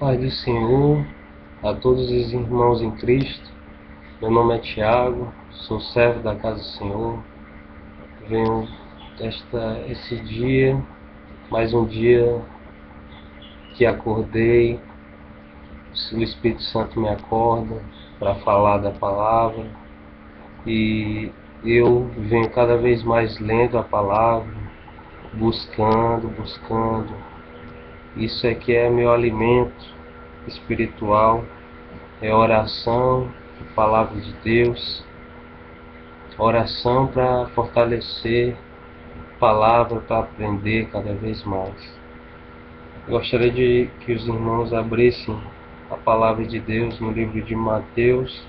Pai do Senhor, a todos os irmãos em Cristo, meu nome é Tiago, sou servo da casa do Senhor. Venho esse dia, mais um dia que acordei, o Espírito Santo me acorda para falar da palavra e eu venho cada vez mais lendo a palavra, buscando. Isso aqui é meu alimento espiritual, é oração, palavra de Deus, oração para fortalecer, palavra para aprender cada vez mais. Eu gostaria de que os irmãos abrissem a palavra de Deus no livro de Mateus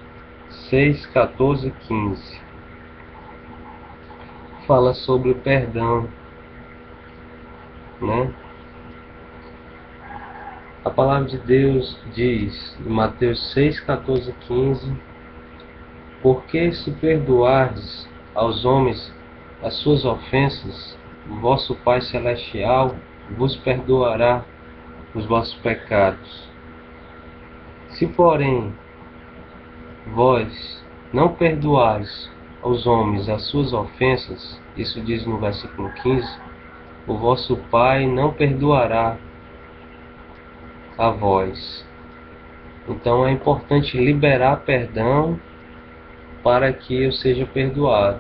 6, 14 e 15. Fala sobre o perdão, né? A palavra de Deus diz em Mateus 6, 14 e 15: Porque se perdoardes aos homens as suas ofensas, o vosso Pai Celestial vos perdoará os vossos pecados. Se, porém, vós não perdoares aos homens as suas ofensas, isso diz no versículo 15, o vosso Pai não perdoará a vós. Então é importante liberar perdão para que eu seja perdoado,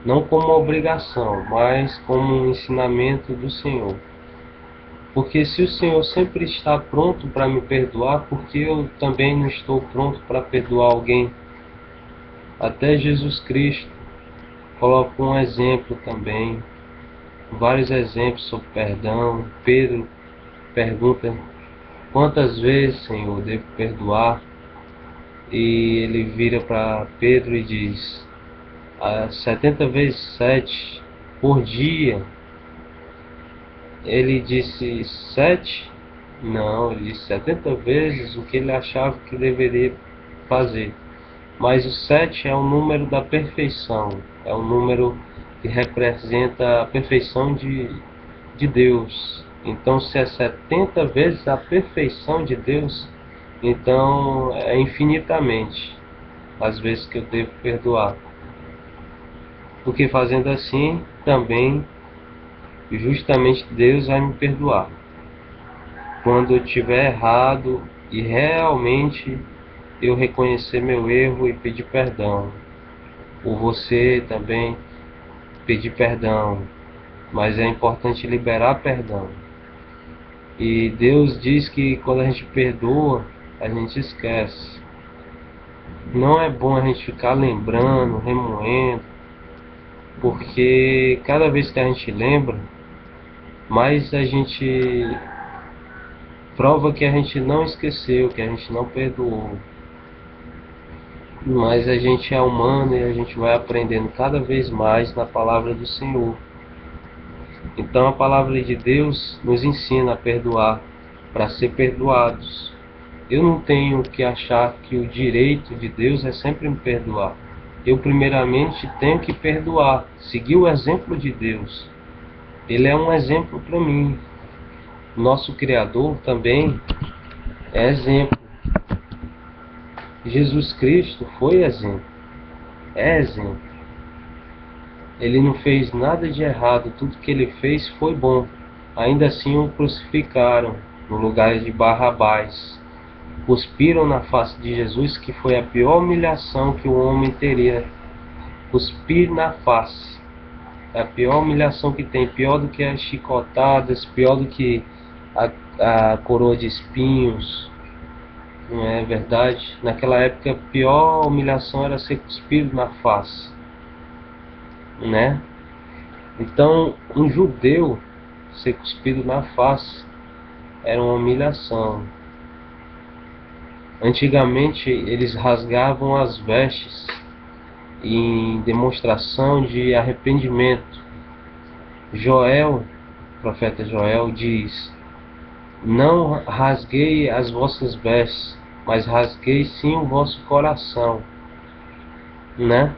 não como obrigação, mas como um ensinamento do Senhor. Porque se o Senhor sempre está pronto para me perdoar, porque eu também não estou pronto para perdoar alguém? Até Jesus Cristo coloca um exemplo também, vários exemplos sobre perdão. Pedro pergunta: quantas vezes, Senhor, devo perdoar? E ele vira para Pedro e diz: 70 vezes 7 por dia. Ele disse 7? Não, ele disse 70 vezes o que ele achava que deveria fazer. Mas o 7 é o número da perfeição, é o número que representa a perfeição de Deus. Então, se é 70 vezes a perfeição de Deus, então é infinitamente as vezes que eu devo perdoar. Porque fazendo assim, também, justamente Deus vai me perdoar. Quando eu tiver errado e realmente eu reconhecer meu erro e pedir perdão. Ou você também pedir perdão. Mas é importante liberar perdão. E Deus diz que quando a gente perdoa, a gente esquece. Não é bom a gente ficar lembrando, remoendo, porque cada vez que a gente lembra, mais a gente prova que a gente não esqueceu, que a gente não perdoou. Mas a gente é humano e a gente vai aprendendo cada vez mais na palavra do Senhor. Então a palavra de Deus nos ensina a perdoar, para ser perdoados. Eu não tenho que achar que o direito de Deus é sempre me perdoar. Eu primeiramente tenho que perdoar, seguir o exemplo de Deus. Ele é um exemplo para mim. Nosso Criador também é exemplo. Jesus Cristo foi exemplo, é exemplo. Ele não fez nada de errado, tudo que ele fez foi bom. Ainda assim o crucificaram no lugar de Barrabás. Cuspiram na face de Jesus, que foi a pior humilhação que o homem teria. Cuspir na face é a pior humilhação que tem, pior do que as chicotadas, pior do que a coroa de espinhos. Não é verdade? Naquela época a pior humilhação era ser cuspido na face, né? Então um judeu ser cuspido na face era uma humilhação. Antigamente eles rasgavam as vestes em demonstração de arrependimento. Joel, o profeta Joel diz: não rasguei as vossas vestes, mas rasguei sim o vosso coração, né?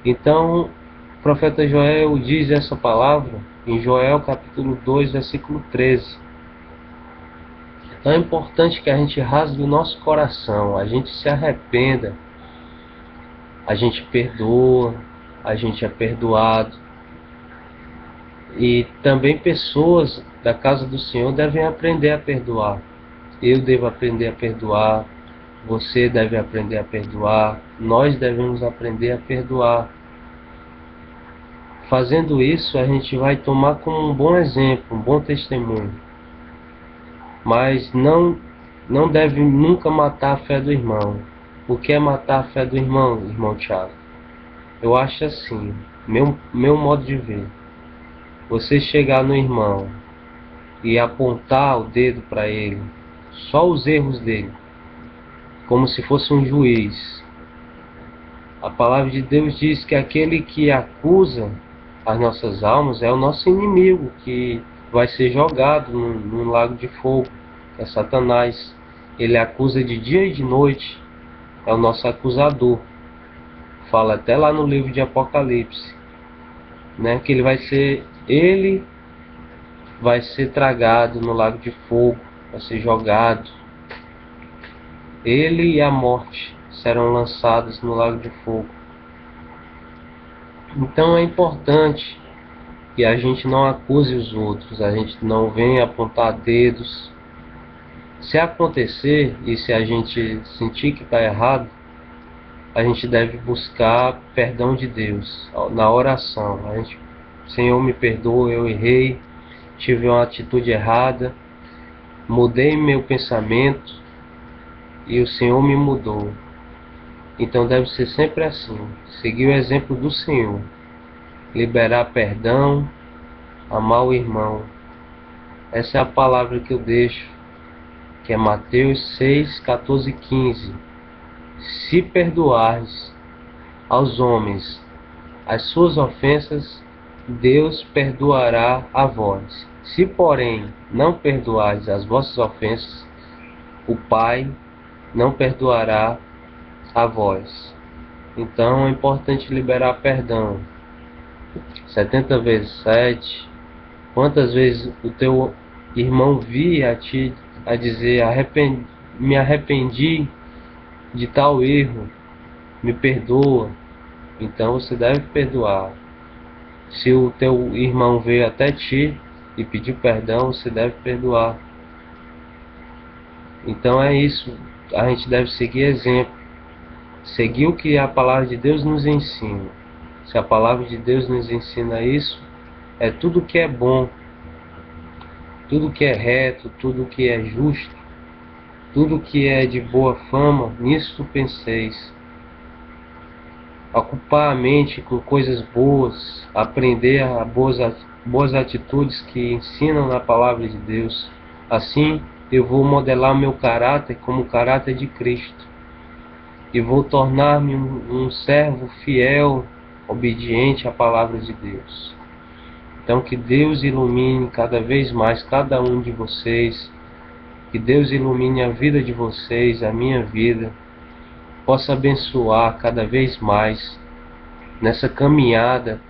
Então o profeta Joel diz essa palavra em Joel capítulo 2 versículo 13. Então é importante que a gente rasgue o nosso coração, a gente se arrependa, a gente perdoa, a gente é perdoado. E também pessoas da casa do Senhor devem aprender a perdoar. Eu devo aprender a perdoar, você deve aprender a perdoar, nós devemos aprender a perdoar. Fazendo isso, a gente vai tomar como um bom exemplo, um bom testemunho. Mas não deve nunca matar a fé do irmão. O que é matar a fé do irmão, irmão Thiago? Eu acho assim, meu modo de ver. Você chegar no irmão e apontar o dedo para ele, só os erros dele, como se fosse um juiz. A palavra de Deus diz que aquele que acusa as nossas almas é o nosso inimigo, que vai ser jogado num lago de fogo. É Satanás. Ele acusa de dia e de noite, é o nosso acusador. Fala até lá no livro de Apocalipse, né, que ele vai ser tragado no lago de fogo, vai ser jogado. Ele e a morte serão lançados no lago de fogo. Então é importante que a gente não acuse os outros, a gente não venha apontar dedos. Se acontecer e se a gente sentir que está errado, a gente deve buscar perdão de Deus na oração. Senhor, me perdoa, eu errei, tive uma atitude errada, mudei meu pensamento e o Senhor me mudou. Então deve ser sempre assim, seguir o exemplo do Senhor, liberar perdão, amar o irmão. Essa é a palavra que eu deixo, que é Mateus 6, 14 e 15. Se perdoares aos homens as suas ofensas, Deus perdoará a vós. Se, porém, não perdoares as vossas ofensas, o Pai não perdoará a vós. Então é importante liberar perdão. 70 vezes 7. Quantas vezes o teu irmão vir a ti a dizer, me arrependi de tal erro, me perdoa, então você deve perdoar. Se o teu irmão veio até ti e pediu perdão, você deve perdoar. Então é isso, a gente deve seguir exemplo, seguir o que a palavra de Deus nos ensina. Se a palavra de Deus nos ensina isso, é tudo que é bom, tudo que é reto, tudo que é justo, tudo que é de boa fama, nisso penseis. Ocupar a mente com coisas boas, aprender a boas atitudes que ensinam na palavra de Deus. Assim eu vou modelar meu caráter como o caráter de Cristo. E vou tornar-me um servo fiel, obediente à palavra de Deus. Então que Deus ilumine cada vez mais cada um de vocês. Que Deus ilumine a vida de vocês, a minha vida. Possa abençoar cada vez mais nessa caminhada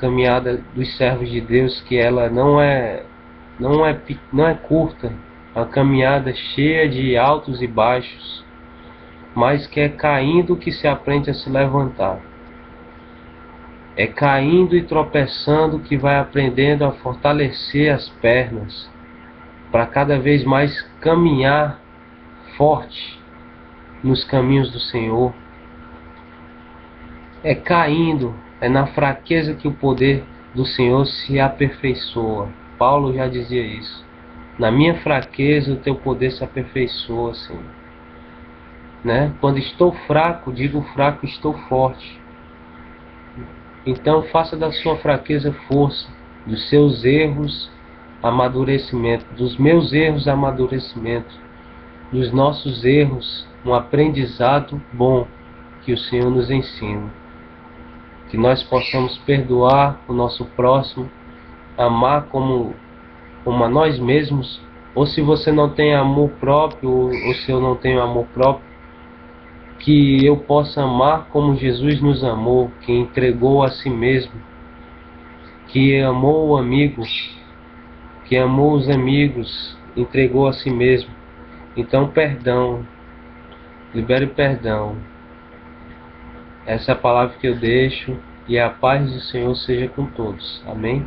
dos servos de Deus, que ela não é curta, é uma caminhada cheia de altos e baixos, mas que é caindo que se aprende a se levantar. É caindo e tropeçando que vai aprendendo a fortalecer as pernas, para cada vez mais caminhar forte nos caminhos do Senhor. É caindo, é na fraqueza que o poder do Senhor se aperfeiçoa. Paulo já dizia isso. Na minha fraqueza o teu poder se aperfeiçoa, Senhor. Né? Quando estou fraco, digo fraco, estou forte. Então faça da sua fraqueza força, dos seus erros amadurecimento, dos meus erros amadurecimento, dos nossos erros um aprendizado bom que o Senhor nos ensina. Que nós possamos perdoar o nosso próximo, amar como a nós mesmos, ou se você não tem amor próprio, ou se eu não tenho amor próprio, que eu possa amar como Jesus nos amou, que entregou a si mesmo, que amou o amigo, que amou os amigos, entregou a si mesmo. Então, perdão, libere perdão. Essa é a palavra que eu deixo, e a paz do Senhor seja com todos. Amém?